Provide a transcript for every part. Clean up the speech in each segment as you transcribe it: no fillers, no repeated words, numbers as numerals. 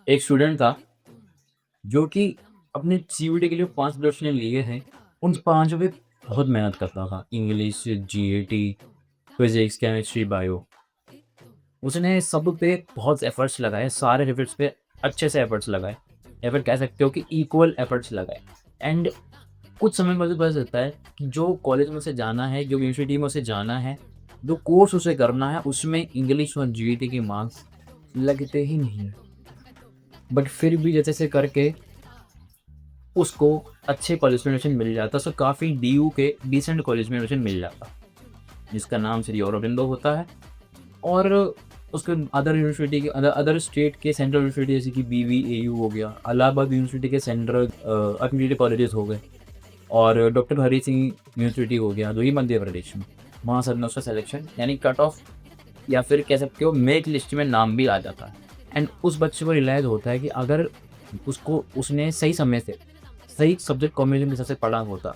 एक स्टूडेंट था जो कि अपने सीयूईटी के लिए 5 प्रश्न लिए हैं। उन 5 पे बहुत मेहनत करता था। English, GAT, physics, chemistry, bio. उसने सब पे बहुत एफर्ट्स लगाए, सारे सब्जेक्ट्स पे अच्छे से एफर्ट्स लगाए, या फिर कह सकते हो कि इक्वल एफर्ट्स लगाए। एंड कुछ समय बाद पता चलता है कि जो कॉलेज में उसे जाना है, जो यूनिवर्सिटी में उसे जाना है, जो कोर्स उसे करना है, उसमें इंग्लिश और जीएटी के मार्क्स लगते ही नहीं। बट फिर भी जैसे-तैसे करके उसको अच्छे कॉलेज में एडमिशन मिल जाता, सो काफ़ी डीयू के डिसेंट कॉलेज में एडमिशन मिल जाता, जिसका नाम श्री औरोबिंदो होता है। और उसके अदर यूनिवर्सिटी के अदर स्टेट के सेंट्रल यूनिवर्सिटी जैसे कि बीवीएयू हो गया, इलाहाबाद यूनिवर्सिटी के सेंट्रल एफिलिएटेड कॉलेजेस हो गए, और डॉक्टर हरि सिंह यूनिवर्सिटी हो गया जो कि मध्य प्रदेश में। वहाँ सर ने उसका सिलेक्शन यानी कट ऑफ, या फिर कह सकते हो मेरिट लिस्ट में नाम भी आ जाता है। एंड उस बच्चे को रियलाइज़ होता है कि अगर उसको उसने सही समय से सही सब्जेक्ट कॉम्बिनेशन के हिसाब से पढ़ा होता,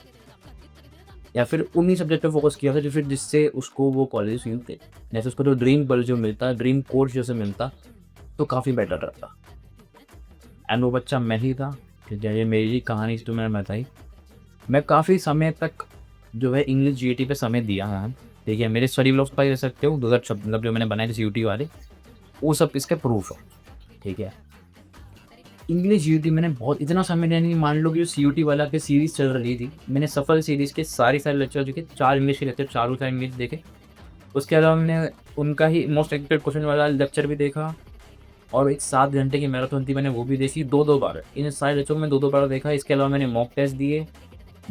या फिर उन्हीं सब्जेक्ट पे फ़ोकस किया था जो फिर जिससे उसको वो कॉलेज मिलते। जैसे उसको जो ड्रीम कॉलेज जो मिलता, ड्रीम कोर्स जैसे मिलता, तो काफ़ी बेटर रहता। एंड वो बच्चा मैं ही था। ठीक है, ये मेरी कहानी जो मैंने बताई। मैं काफ़ी समय तक जो है इंग्लिश जीएटी पे समय दिया है। ठीक है, मेरे स्टडी व्लॉग्स पर देख सकते हो 2000 मतलब जो मैंने बनाए थे सीयूटी वाले, वो सब इसके प्रूफ है। ठीक है। इंग्लिश जीटी मैंने बहुत इतना समय यानी मान लो कि जो सीयूटी वाला की सीरीज़ चल रही थी, मैंने सफल सीरीज़ के सारे लेक्चर देखे, 4 इंग्लिश के लेक्चर, चारों 4 इंग्लिश देखे। उसके अलावा मैंने उनका ही मोस्ट एक्सपेक्टेड क्वेश्चन वाला लेक्चर भी देखा, और एक 7 घंटे की मैराथन थी, मैंने वो भी देखी 2-2 बार। इन सारे लेक्चरों में 2-2 बार देखा। इसके अलावा मैंने मॉक टेस्ट दिए,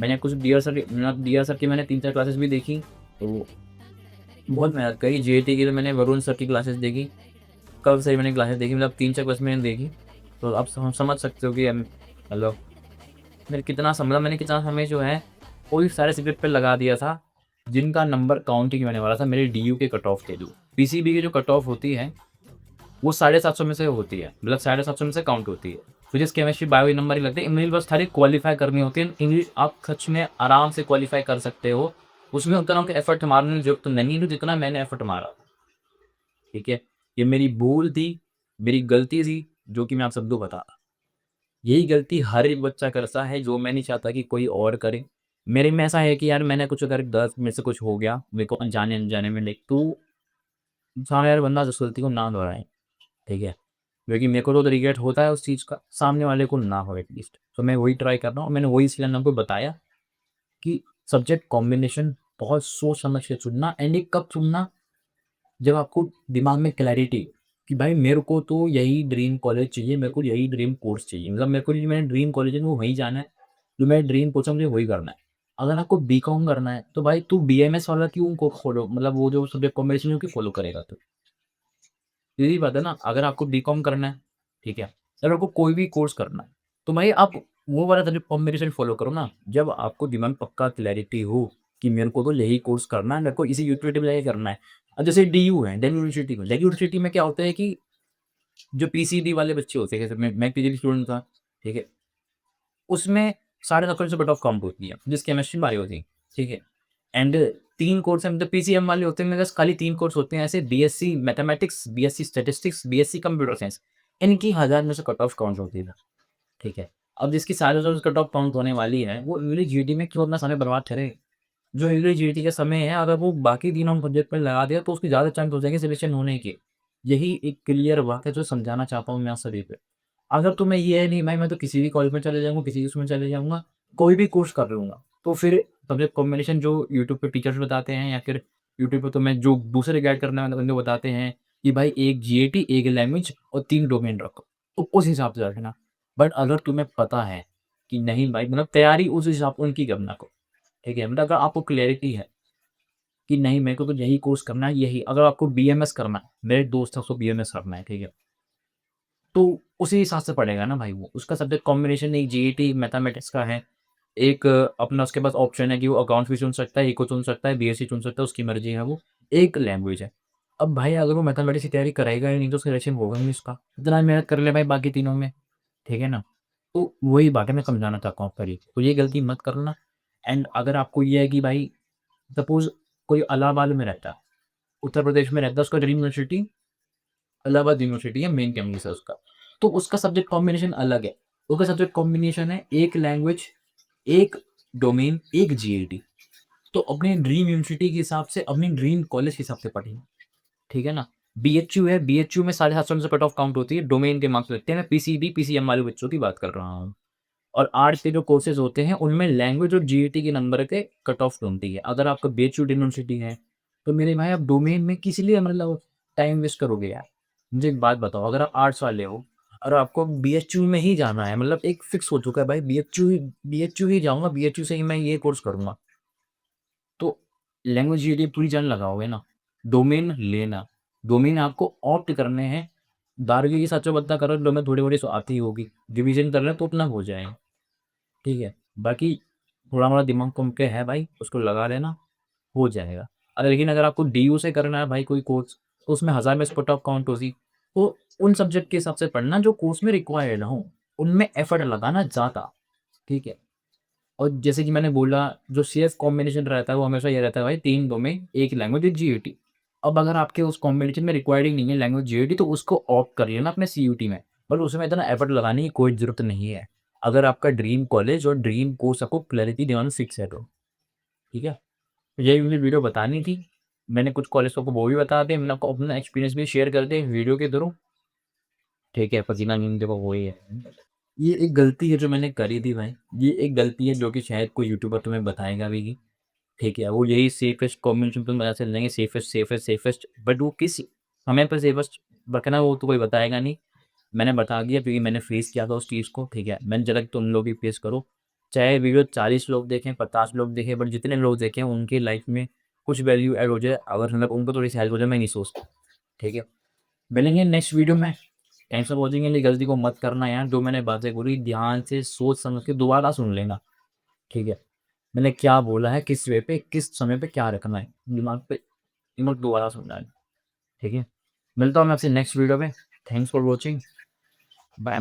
मैंने कुछ डियर सर की मैंने 3-4 क्लासेस भी देखी। तो बहुत मेहनत करी। जेईटी की तो मैंने वरुण सर की क्लासेस देखी, कब से मैंने क्लासेस देखी, मतलब 3-4 क्लास मैंने देखी। तो आप समझ सकते हो कि मतलब मैंने कितना समय जो है वो भी सारे सब्जेक्ट पे लगा दिया था, जिनका नंबर काउंट ही नहीं होने वाला था। मेरे डीयू के कट ऑफ थे जो, पीसीबी की जो कट ऑफ होती है, वो 750 में से होती है, मतलब 750 में से काउंट होती है। फिजिक्स, केमिस्ट्री, बायो ये नंबर ही लगते हैं। इंग्लिश बस खाली क्वालीफाई करनी होती है। इंग्लिश आप सच में आराम से क्वालीफाई कर सकते हो, उसमें उतना एफर्ट मारने की जरूरत तो नहीं है जितना मैंने एफर्ट मारा। ठीक है, ये मेरी भूल थी, मेरी गलती थी, जो कि मैं आप सबको बता रहा। यही गलती हर एक बच्चा करता है, जो मैं नहीं चाहता कि कोई और करे। मेरे में ऐसा है कि यार मैंने कुछ अगर गलत मेरे से कुछ हो गया, मेरे को अनजाने-अनजाने में लाइक, तो सामने वाला बंदा उस गलती को ना दोहराए, ठीक है? क्योंकि मेरे को तो रिग्रेट होता है उस चीज़ का, सामने वाले को ना हो एटलीस्ट। तो मैं वही ट्राई कर रहा हूँ। मैंने वही इसलिए आपको बताया कि सब्जेक्ट कॉम्बिनेशन बहुत सोच समझ के चुनना, एंड ये कब चुनना, जब आपको दिमाग में क्लैरिटी कि भाई मेरे को तो यही ड्रीम कॉलेज चाहिए, मेरे को यही ड्रीम कोर्स चाहिए, मतलब मेरे को जो मेरा ड्रीम कॉलेज है वो वहीं जाना है, जो मेरा ड्रीम कोर्स है मुझे वही करना है। अगर आपको बीकॉम करना है तो भाई तू बीएमएस वाला क्यों को फॉलो, मतलब वो जो सब्जेक्ट कॉम्बिनेशन है क्यों फॉलो करेगा तू? सीधी बात है ना, अगर आपको बीकॉम करना है, ठीक है, अगर आपको कोई भी कोर्स करना है, तो भाई आप वो वाला सब्जेक्ट कॉम्बिनेशन फॉलो करो ना। जब आपको दिमाग में पक्का क्लैरिटी हो कि मेरे को तो यही कोर्स करना है, मेरे को इसी यूनिवर्सिटी में जाके करना है। अब जैसे डीयू है, दिल्ली यूनिवर्सिटी में, दिल्ली यूनिवर्सिटी में क्या होता है कि जो पीसीबी वाले बच्चे होते हैं, जैसे मैं पीजीडी स्टूडेंट था, ठीक है? उसमें साढ़े 9 से कट ऑफ काउंट होती है, जिस केमिस्ट्री में होती है, ठीक है? एंड 3 कोर्स हैं, मतलब पीसीएम वाले होते हैं, बस खाली 3 कोर्स होते हैं ऐसे, BSc mathematics, BSc statistics, BSc computer science. इनकी 1000 में से कट ऑफ काउंट होती है, ठीक है? अब जिसकी साढ़े 9 से कट ऑफ काउंट होने वाली है, वो इंग्लिश जीडी में क्यों अपना समय बर्बाद करे? जो इंग्लिश जीडी का समय है, अगर वो बाकी तीनों सब्जेक्ट पे लगा दिया, तो उसकी ज़्यादा चांस हो जाएगी सिलेक्शन होने की। यही एक क्लियर बात है जो समझाना चाहता हूँ मैं आप सभी पे। अगर तुम्हें ये है नहीं भाई मैं तो किसी भी कॉलेज में चले जाऊँगा, किसी भी उसमें चले जाऊँगा, कोई भी कोर्स कर लूँगा, तो फिर सब्जेक्ट कॉम्बिनेशन जो यूट्यूब पे टीचर्स बताते हैं, या फिर यूट्यूब पे तुम्हें जो दूसरे गाइड करने वाले बंदे बताते हैं कि भाई एक जीएटी, एक लैंग्वेज और 3 डोमेन रखो, तो उस हिसाब से रखना। बट अगर तुम्हें पता है कि नहीं भाई, मतलब तैयारी उस हिसाब उनकी करना को, ठीक है? मतलब अगर आपको क्लैरिटी है कि नहीं मेरे को तो यही कोर्स करना है, यही अगर आपको बीएमएस करना है, मेरे दोस्त हैं उसको बीएमएस करना है, ठीक है? तो उसी हिसाब से पढ़ेगा ना भाई वो। उसका सब्जेक्ट कॉम्बिनेशन एक जीईटी मैथमेटिक्स का है, एक अपना उसके पास ऑप्शन है कि वो अकाउंट्स भी चुन सकता है, इको चुन सकता है, बीएससी चुन सकता है, उसकी मर्ज़ी है वो। एक लैंग्वेज है। अब भाई अगर वो मैथमेटिक्स की तैयारी करेगा ही नहीं तो सिलेक्शन होगा नहीं उसका। इतना मेहनत कर ले भाई बाकी तीनों में, ठीक है ना? तो वही बात है मैं समझाना चाहता हूँ आपको ये। तो ये गलती मत करना। एंड अगर आपको ये है कि भाई सपोज़ कोई इलाहाबाद में रहता है, उत्तर प्रदेश में रहता है, उसका ड्रीम यूनिवर्सिटी इलाहाबाद यूनिवर्सिटी है, मेन कैंपस है उसका। तो उसका सब्जेक्ट कॉम्बिनेशन अलग है। उसका सब्जेक्ट कॉम्बिनेशन है एक लैंग्वेज, एक डोमेन, एक जीएडी। तो अपने ड्रीम यूनिवर्सिटी के हिसाब से, अपनी ड्रीम कॉलेज के हिसाब से पढ़ें, ठीक है ना? बीएचयू है, बीएचयू में 750 से कट ऑफ काउंट होती है, डोमेन के मार्क्स लगते हैं। मैं पीसीबी, पीसीएम वाले बच्चों की बात कर रहा हूँ। और आर्ट्स के जो कोर्सेज़ होते हैं, उनमें लैंग्वेज और जीईटी के नंबर के कट ऑफ ढूँढती है। अगर आपका बीएचयू यूनिवर्सिटी है, तो मेरे भाई आप डोमेन में किस लिए मतलब टाइम वेस्ट करोगे यार? मुझे एक बात बताओ, अगर आप आर्ट्स वाले हो और आपको बीएचयू में ही जाना है, मतलब एक फिक्स हो चुका है भाई बीएचयू ही जाऊँगा, बीएचयू से ही मैं ये कोर्स करूँगा, तो लैंग्वेज जीईटी पूरी जान लगाओगे ना। डोमेन लेना, डोमेन आपको ऑप्ट करने हैं। 12वीं की सच्चो बत्ता करो, डोमेन थोड़ी-थोड़ी सो आती ही होगी। डिवीज़न कर रहे हैं तो अपना हो जाए। ठीक है, बाकी थोड़ा-मोड़ा दिमाग तुम पे है भाई, उसको लगा लेना, हो जाएगा। लेकिन अगर आपको डीयू से करना है भाई कोई कोर्स, तो उसमें 1000 में स्पॉट ऑफ काउंट होगी, तो उन सब्जेक्ट के हिसाब से पढ़ना जो कोर्स में रिक्वायर्ड हो, उनमें एफर्ट लगाना ज़्यादा, ठीक है? और जैसे कि मैंने बोला, जो सीएफ कॉम्बिनेशन रहता है वो हमेशा ये रहता है भाई 3 डोमेन, 1 लैंग्वेज, 1 जीईटी। अब अगर आपके उस कॉम्बिनेशन में रिक्वायर्ड ही नहीं है लैंग्वेज जीईटी, तो उसको ऑप्ट कर लेना अपने सीयूटी में, बट उसमें इतना एफर्ट लगाने की कोई ज़रूरत नहीं है। अगर आपका ड्रीम कॉलेज और ड्रीम कोर्स आपको क्लैरिटी दिमाग में फिक्स है तो, ठीक है? तो यही मुझे वीडियो बतानी थी। मैंने कुछ कॉलेज को वो भी बता दिए, मैंने आपको अपना एक्सपीरियंस भी शेयर कर दिया वीडियो के थ्रू, ठीक है? पसीना मीम देखो वही है। ये एक गलती है जो मैंने करी थी भाई, ये एक गलती है जो कि शायद कोई यूट्यूबर तुम्हें बताएगा भी नहीं, ठीक है? वो यही सेफेस्ट कॉम्बिनेशन तुम बता से लेंगे, सेफेस्ट सेफेस्ट सेफेस्ट, बट वो किस समय पर सेफेस्ट रखना वो तो कोई बताएगा नहीं। मैंने बता दिया क्योंकि मैंने फेस किया था उस चीज़ को, ठीक है? मैंने ज़रा तुम लोग भी फेस करो। चाहे वीडियो 40 लोग देखें, 50 लोग देखें, बट जितने लोग देखें उनकी लाइफ़ में कुछ वैल्यू ऐड हो जाए, अगर मतलब उनको थोड़ी-सी हेल्प हो जाए, मैं नहीं सोचता, ठीक है? मिलेंगे नेक्स्ट वीडियो में। Thanks for watching. ये गलती को मत करना यार, जो मैंने बातें बोली ध्यान से सोच समझ के दोबारा सुन लेना, ठीक है? मैंने क्या बोला है, किस वे पे, किस समय पे क्या रखना है, दिमाग दोबारा सुनना है, ठीक है? मिलता हूँ मैं आपसे नेक्स्ट वीडियो में। Thanks for watching. बाय।